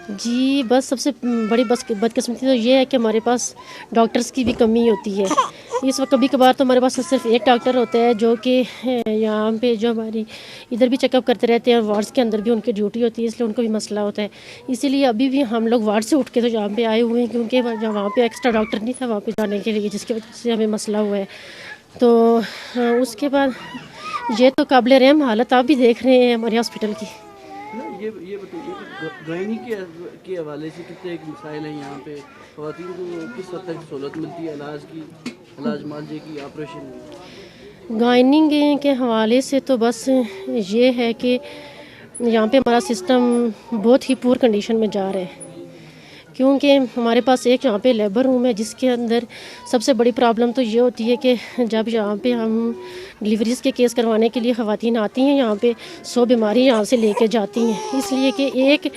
جی بس سب سے بڑی بدقسمتی تو یہ ہے کہ ہمارے پاس ڈاکٹرز کی بھی کمی ہوتی ہے. اس وقت کبھی کبھار تو ہمارے پاس صرف ایک ڈاکٹر ہوتا ہے جو کہ یہاں پہ جو ہماری ادھر بھی چیک اپ کرتے رہتے ہیں، اور وارڈس کے اندر بھی ان کی ڈیوٹی ہوتی ہے، اس لیے ان کو بھی مسئلہ ہوتا ہے. اسی لیے ابھی بھی ہم لوگ وارڈ سے اٹھ کے تو یہاں پہ آئے ہوئے ہیں، کیونکہ وہاں پہ ایکسٹرا ڈاکٹر نہیں تھا وہاں پہ جانے کے لیے، جس کی وجہ سے ہمیں مسئلہ ہوا ہے. تو اس کے بعد یہ تو قابل رحم حالت آپ بھی دیکھ رہے ہیں ہمارے ہاسپٹل کی. یہ بتائیے کہ گائنی کے حوالے سے کتنے ایک مسائل ہیں یہاں پہ، خواتین کو کس حد تک سہولت ملتی ہے علاج کی، علاج معالجے کی، آپریشن کی؟ گائننگ کے حوالے سے تو بس یہ ہے کہ یہاں پہ ہمارا سسٹم بہت ہی پور کنڈیشن میں جا رہا ہے، کیونکہ ہمارے پاس ایک یہاں پہ لیبر روم ہے، جس کے اندر سب سے بڑی پرابلم تو یہ ہوتی ہے کہ جب یہاں پہ ہم ڈلیوریز کے کیس کروانے کے لیے خواتین آتی ہیں، یہاں پہ 100 بیماری یہاں سے لے کے جاتی ہیں، اس لیے کہ ایک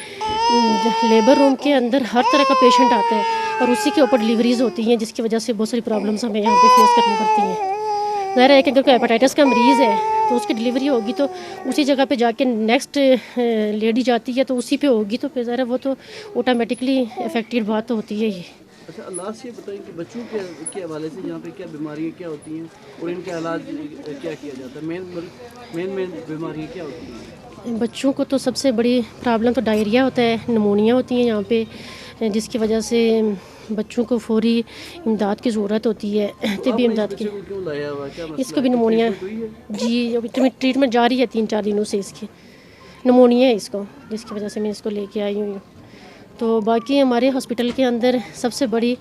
لیبر روم کے اندر ہر طرح کا پیشنٹ آتا ہے اور اسی کے اوپر ڈلیوریز ہوتی ہیں، جس کی وجہ سے بہت ساری پرابلمس ہمیں یہاں پہ فیس کرنی پڑتی ہیں. ظاہر ہے کہ اگر کوئی ہیپاٹائٹس کا مریض ہے تو اس کی ڈلیوری ہوگی تو اسی جگہ پہ جا کے نیکسٹ لیڈی جاتی ہے تو اسی پہ ہوگی، تو پھر ظاہر ہے وہ تو آٹومیٹکلی افیکٹڈ بات تو ہوتی ہے. یہ اچھا، اللہ سے بتائیں کہ بچوں کے حوالے سے یہاں پہ کیا بیماریاں کیا ہوتی ہیں اور ان کے علاج کیا کیا جاتا ہے؟ مین بیماریاں کیا ہوتی ہیں؟ بچوں کو تو سب سے بڑی پرابلم تو ڈائریا ہوتا ہے، نمونیا ہوتی ہیں یہاں پہ، جس کی وجہ سے بچوں کو فوری امداد کی ضرورت ہوتی ہے، طبی امداد کی. کیوں لایا ہوا، کیا اس مسئلہ کو ہے؟ بھی نمونیا، ہوئی ہے؟ جی ابھی ٹریٹمنٹ جاری ہے 3-4 دنوں سے، اس کی نمونیا ہے اس کو، جس کی وجہ سے میں اس کو لے کے آئی ہوئی ہوں. تو باقی ہمارے ہاسپٹل کے اندر سب سے بڑی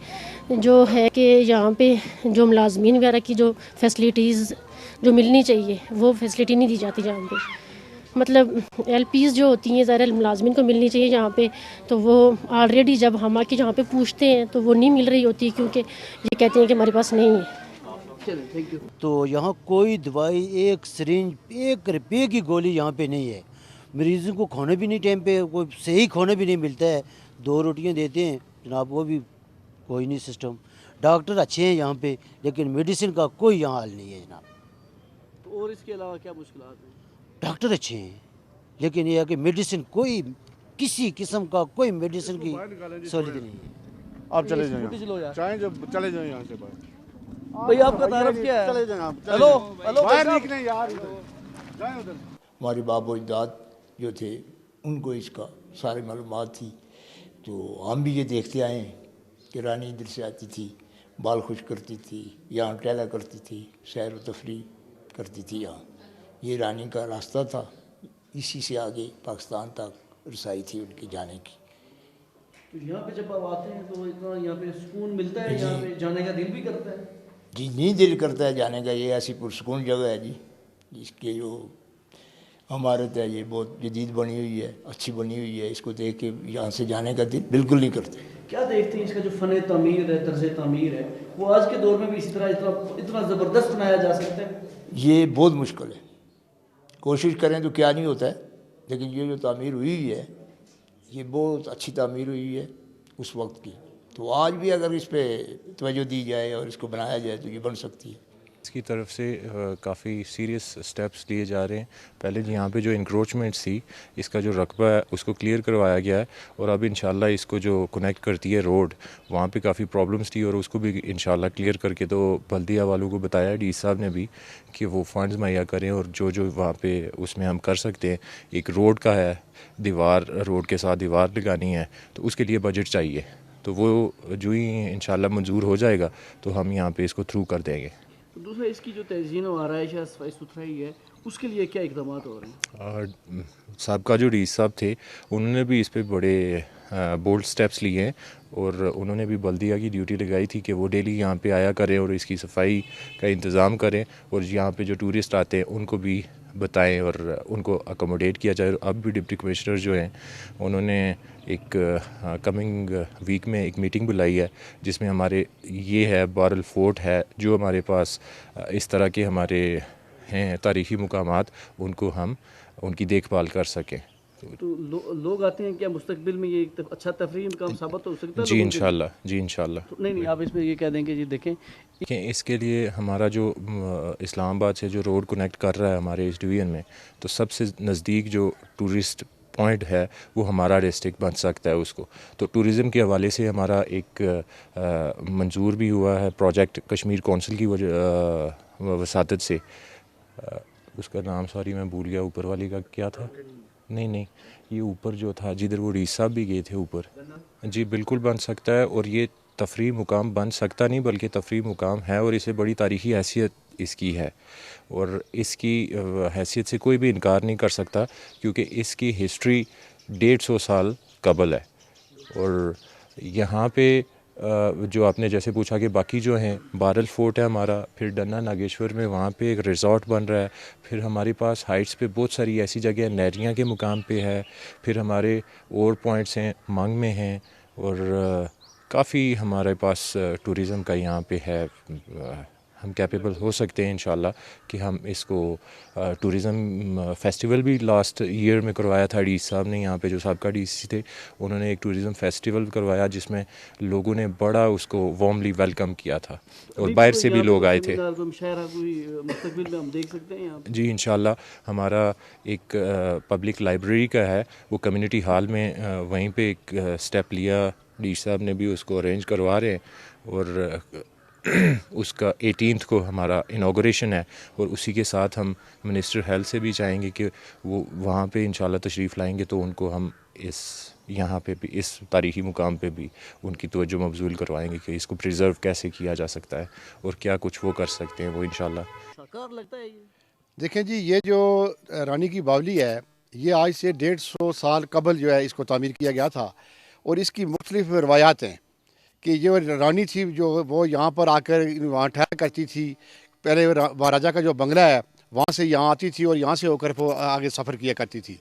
جو ہے کہ یہاں پہ جو ملازمین وغیرہ کی جو فیسلٹیز جو ملنی چاہیے وہ فیسلٹی نہیں دی جاتی یہاں پہ. مطلب ایل پیز جو ہوتی ہیں ظاہر ملازمین کو ملنی چاہیے یہاں پہ، تو وہ آلریڈی جب ہم آ کے یہاں پہ پوچھتے ہیں تو وہ نہیں مل رہی ہوتی، کیونکہ یہ کہتے ہیں کہ ہمارے پاس نہیں ہے. تو یہاں کوئی دوائی، ایک سرنج، 1 روپے کی گولی یہاں پہ نہیں ہے. مریضوں کو کھانا بھی نہیں ٹائم پہ، کوئی صحیح کھانا بھی نہیں ملتا ہے. 2 روٹیاں دیتے ہیں جناب، وہ بھی کوئی نہیں سسٹم. ڈاکٹر اچھے ہیں یہاں پہ، لیکن میڈیسن کا کوئی یہاں حل نہیں ہے جناب. اور اس کے علاوہ کیا مشکلات ہیں؟ ڈاکٹر اچھے ہیں، لیکن یہ ہے کہ میڈیسن کوئی کسی قسم کا کوئی میڈیسن کی سہولت نہیں ہے. آپ چلے جائیں، چاہیں جب چلے جائیں یہاں سے باہر. بھائی آپ کا تعارف کیا ہے؟ چلے جائیں آپ، ہلو باہر نکلیں یار، جائیں ادھر. ہمارے باب و اجداد جو تھے ان کو اس کا ساری معلومات تھی، تو ہم بھی یہ دیکھتے آئے ہیں کہ رانی ادھر سے آتی تھی، بال خشک کرتی تھی، یہاں ٹہلا کرتی تھی، سیر و تفریح کرتی تھی. یہاں یہ رانی کا راستہ تھا، اسی سے آگے پاکستان تک رسائی تھی ان کی جانے کی. تو یہاں پہ جب آپ آتے ہیں تو اتنا یہاں پہ سکون ملتا ہے، یہاں پہ جانے کا دل بھی کرتا ہے؟ جی نہیں دل کرتا ہے جانے کا. یہ ایسی پرسکون جگہ ہے جی، اس کے جو عمارت ہے یہ بہت جدید بنی ہوئی ہے، اچھی بنی ہوئی ہے. اس کو دیکھ کے یہاں سے جانے کا دل بالکل نہیں کرتے. کیا دیکھتے ہیں اس کا جو فن تعمیر ہے، طرز تعمیر ہے، وہ آج کے دور میں بھی اسی طرح اتنا زبردست بنایا جا سکتا ہے؟ یہ بہت مشکل ہے. کوشش کریں تو کیا نہیں ہوتا ہے، لیکن یہ جو تعمیر ہوئی ہے یہ بہت اچھی تعمیر ہوئی ہے اس وقت کی. تو آج بھی اگر اس پہ توجہ دی جائے اور اس کو بنایا جائے تو یہ بن سکتی ہے. اس کی طرف سے کافی سیریس سٹیپس لیے جا رہے ہیں. پہلے یہاں پہ جو انکروچمنٹس تھی، اس کا جو رقبہ ہے اس کو کلیئر کروایا گیا ہے، اور اب انشاءاللہ اس کو جو کنیکٹ کرتی ہے روڈ، وہاں پہ کافی پرابلمس تھی، اور اس کو بھی انشاءاللہ کلیئر کر کے تو بلدیہ والوں کو بتایا ڈی صاحب نے بھی کہ وہ فنڈز مہیا کریں، اور جو وہاں پہ اس میں ہم کر سکتے ہیں. ایک روڈ کا ہے، دیوار، روڈ کے ساتھ دیوار لگانی ہے، تو اس کے لیے بجٹ چاہیے. تو وہ جو ہی انشاءاللہ منظور ہو جائے گا تو ہم یہاں پہ اس کو تھرو کر دیں گے. دوسرا اس کی جو تزئین و آرائش ہے، صفائی ستھرائی ہے، اس کے لیے کیا اقدامات ہو رہے ہیں؟ اور سابقہ جو ریس صاحب تھے انہوں نے بھی اس پہ بڑے بولڈ سٹیپس لیے ہیں، اور انہوں نے بھی بلدیہ کی ڈیوٹی لگائی تھی کہ وہ ڈیلی یہاں پہ آیا کریں اور اس کی صفائی کا انتظام کریں، اور یہاں پہ جو ٹورسٹ آتے ہیں ان کو بھی بتائیں اور ان کو اکوموڈیٹ کیا جائے. اب بھی ڈپٹی کمشنر جو ہیں انہوں نے ایک کمنگ ویک میں ایک میٹنگ بلائی ہے، جس میں ہمارے یہ ہے بارل فورٹ ہے، جو ہمارے پاس اس طرح کے ہمارے ہیں تاریخی مقامات، ان کو ہم ان کی دیکھ بھال کر سکیں. تو لوگ آتے ہیں، کیا مستقبل میں یہ ایک اچھا تفریحی مقام ثابت ہو سکتا ہے؟ جی انشاءاللہ، جی انشاءاللہ. نہیں آپ اس میں یہ کہہ دیں کہ جی دیکھیں اس کے لیے ہمارا جو اسلام آباد سے جو روڈ کنیکٹ کر رہا ہے ہمارے اس ڈویژن میں، تو سب سے نزدیک جو ٹورسٹ پوائنٹ ہے وہ ہمارا ڈسٹرکٹ بن سکتا ہے اس کو. تو ٹورزم کے حوالے سے ہمارا ایک منظور بھی ہوا ہے پروجیکٹ کشمیر کونسل کی وساطت سے. اس کا نام سوری میں بھول گیا, اوپر والی کا کیا تھا, نہیں یہ اوپر جو تھا جدھر وہ ریس صاحب بھی گئے تھے اوپر. جی بالکل بن سکتا ہے, اور یہ تفریح مقام بن سکتا نہیں بلکہ تفریح مقام ہے, اور اسے بڑی تاریخی حیثیت اس کی ہے, اور اس کی حیثیت سے کوئی بھی انکار نہیں کر سکتا کیونکہ اس کی ہسٹری 150 سال قبل ہے. اور یہاں پہ جو آپ نے جیسے پوچھا کہ باقی جو ہیں, بارل فورٹ ہے ہمارا, پھر ڈنا ناگیشور میں وہاں پہ ایک ریزورٹ بن رہا ہے, پھر ہمارے پاس ہائٹس پہ بہت ساری ایسی جگہ ہیں, نیریاں کے مقام پہ ہے, پھر ہمارے اور پوائنٹس ہیں مانگ میں ہیں, اور کافی ہمارے پاس ٹورزم کا یہاں پہ ہے. ہم کیپیبل ہو سکتے ہیں انشاءاللہ کہ ہم اس کو ٹورزم فیسٹیول بھی لاسٹ ایئر میں کروایا تھا. ڈی صاحب نے یہاں پہ جو سابقہ ڈی سی تھے انہوں نے ایک ٹورزم فیسٹیول کروایا جس میں لوگوں نے بڑا اس کو وارملی ویلکم کیا تھا, اور باہر سے بھی لوگ آئے تھے. مستقبل میں ہم دیکھ سکتے ہیں یہاں. جی انشاءاللہ ہمارا ایک پبلک لائبریری کا ہے, وہ کمیونٹی ہال میں وہیں پہ ایک سٹیپ لیا, ڈی صاحب نے بھی اس کو ارینج کروا رہے ہیں, اور اس کا 18 کو ہمارا انوگریشن ہے, اور اسی کے ساتھ ہم منسٹر ہیلتھ سے بھی چاہیں گے کہ وہ وہاں پہ انشاءاللہ تشریف لائیں گے, تو ان کو ہم یہاں پہ بھی اس تاریخی مقام پہ بھی ان کی توجہ مبذول کروائیں گے کہ اس کو پریزرو کیسے کیا جا سکتا ہے اور کیا کچھ وہ کر سکتے ہیں وہ انشاءاللہ. سرکار لگتا ہے یہ دیکھیں جی, یہ جو رانی کی باولی ہے یہ آج سے 150 سال قبل جو ہے اس کو تعمیر کیا گیا تھا, اور اس کی مختلف روایات ہیں کہ جو رانی تھی جو وہ یہاں پر آ کر وہاں ٹھہرا کرتی تھی. پہلے مہاراجا کا جو بنگلہ ہے وہاں سے یہاں آتی تھی اور یہاں سے ہو کر وہ آگے سفر کیا کرتی تھی.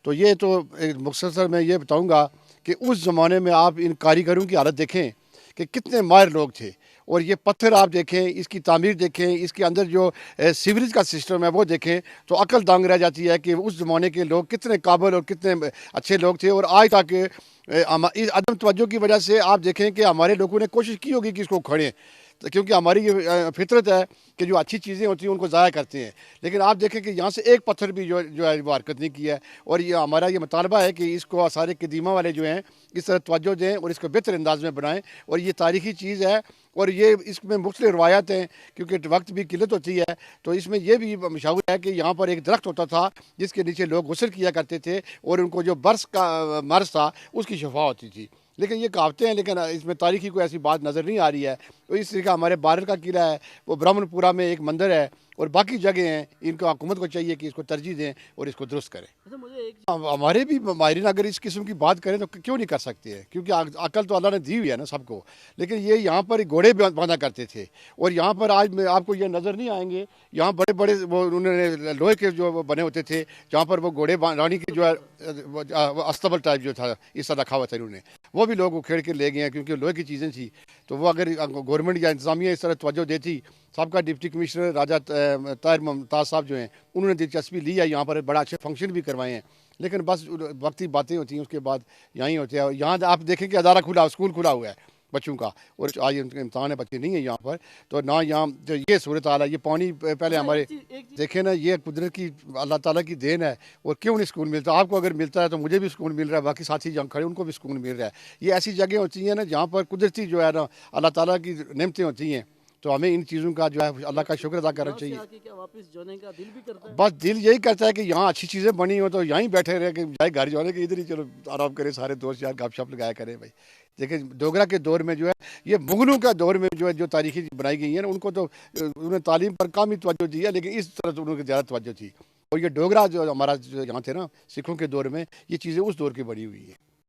تو یہ تو مختصر میں یہ بتاؤں گا کہ اس زمانے میں آپ ان کاریگروں کی حالت دیکھیں کہ کتنے ماہر لوگ تھے, اور یہ پتھر آپ دیکھیں, اس کی تعمیر دیکھیں, اس کے اندر جو سیوریج کا سسٹم ہے وہ دیکھیں, تو عقل دانگ رہ جاتی ہے کہ اس زمانے کے لوگ کتنے قابل اور کتنے اچھے لوگ تھے. اور آج تک اس عدم توجہ کی وجہ سے آپ دیکھیں کہ ہمارے لوگوں نے کوشش کی ہوگی کہ اس کو کھڑیں, کیونکہ ہماری یہ فطرت ہے کہ جو اچھی چیزیں ہوتی ہیں ان کو ضائع کرتے ہیں. لیکن آپ دیکھیں کہ یہاں سے ایک پتھر بھی جو ہے وہ حرکت نہیں کیا ہے, اور یہ ہمارا یہ مطالبہ ہے کہ اس کو سارے قدیمہ والے جو ہیں اس طرح توجہ دیں اور اس کو بہتر انداز میں بنائیں. اور یہ تاریخی چیز ہے, اور یہ اس میں مختلف روایات ہیں کیونکہ وقت بھی قلت ہوتی ہے. تو اس میں یہ بھی مشہور ہے کہ یہاں پر ایک درخت ہوتا تھا جس کے نیچے لوگ غسل کیا کرتے تھے, اور ان کو جو برس کا مرض تھا اس کی شفا ہوتی تھی. لیکن یہ کہاوتیں ہیں, لیکن اس میں تاریخی کوئی ایسی بات نظر نہیں آ رہی ہے. تو اس طریقہ ہمارے بارل کا قلعہ ہے, وہ برہمن پورہ میں ایک مندر ہے, اور باقی جگہ ہیں, ان کو حکومت کو چاہیے کہ اس کو ترجیح دیں اور اس کو درست کریں. ہمارے بھی ماہرین اگر اس قسم کی بات کریں تو کیوں نہیں کر سکتے ہیں, کیونکہ عقل تو اللہ نے دی ہوئی ہے نا سب کو. لیکن یہ یہاں پر گھوڑے باندھا کرتے تھے, اور یہاں پر آج میں آپ کو یہ نظر نہیں آئیں گے, یہاں بڑے بڑے وہ انہوں نے لوہے کے جو بنے ہوتے تھے جہاں پر وہ گھوڑے رانی کے جو ہے استبل ٹائپ جو تھا اس طرح رکھا ہوا تھا انہوں نے, وہ بھی لوگ کھیڑ کے لے گئے ہیں کیونکہ لوہے کی چیزیں تھیں. تو وہ اگر گورنمنٹ یا انتظامیہ اس طرح توجہ دیتی, سابقہ ڈپٹی کمشنر راجہ طاہر ممتاز صاحب جو ہیں انہوں نے دلچسپی لی ہے, یہاں پر بڑا اچھے فنکشن بھی کروائے ہیں, لیکن بس وقتی باتیں ہوتی ہیں اس کے بعد یہاں ہی ہوتے ہیں. یہاں آپ دیکھیں کہ ادارہ کھلا, اسکول کھلا ہوا ہے بچوں کا, اور آج ان کے امتحان ہے, بچے نہیں ہیں یہاں پر. تو نہ یہاں جو یہ صورت حال ہے, یہ پانی پہلے ہمارے دیکھیں نا, یہ قدرت کی اللہ تعالیٰ کی دین ہے. اور کیوں نہیں سکون ملتا, آپ کو اگر ملتا ہے تو مجھے بھی سکون مل رہا ہے, باقی ساتھی جہاں کھڑے ان کو بھی سکون مل رہا ہے. یہ ایسی جگہ ہوتی ہیں نا جہاں پر قدرتی جو ہے نا اللہ تعالیٰ کی نعمتیں ہوتی ہیں, تو ہمیں ان چیزوں کا جو ہے اللہ کا شکر ادا کرنا چاہیے. بس دل یہی کرتا ہے کہ یہاں اچھی چیزیں بنی ہوں تو یہیں بیٹھے رہے, کہ جائے گھر جانے کے ادھر ہی چلو آرام کریں, سارے دوست یار گپ شپ لگایا کریں. بھائی دیکھیں ڈوگرا کے دور میں جو ہے, یہ مغلوں کا دور میں جو ہے جو تاریخی بنائی گئی ہیں نا, ان کو تو انہوں نے تعلیم پر کم ہی توجہ دی ہے, لیکن اس طرح تو انہوں کی زیادہ توجہ تھی. اور یہ ڈوگرا جو ہمارا جو یہاں تھے نا سکھوں کے دور میں, یہ چیزیں اس دور کی بڑی ہوئی ہیں.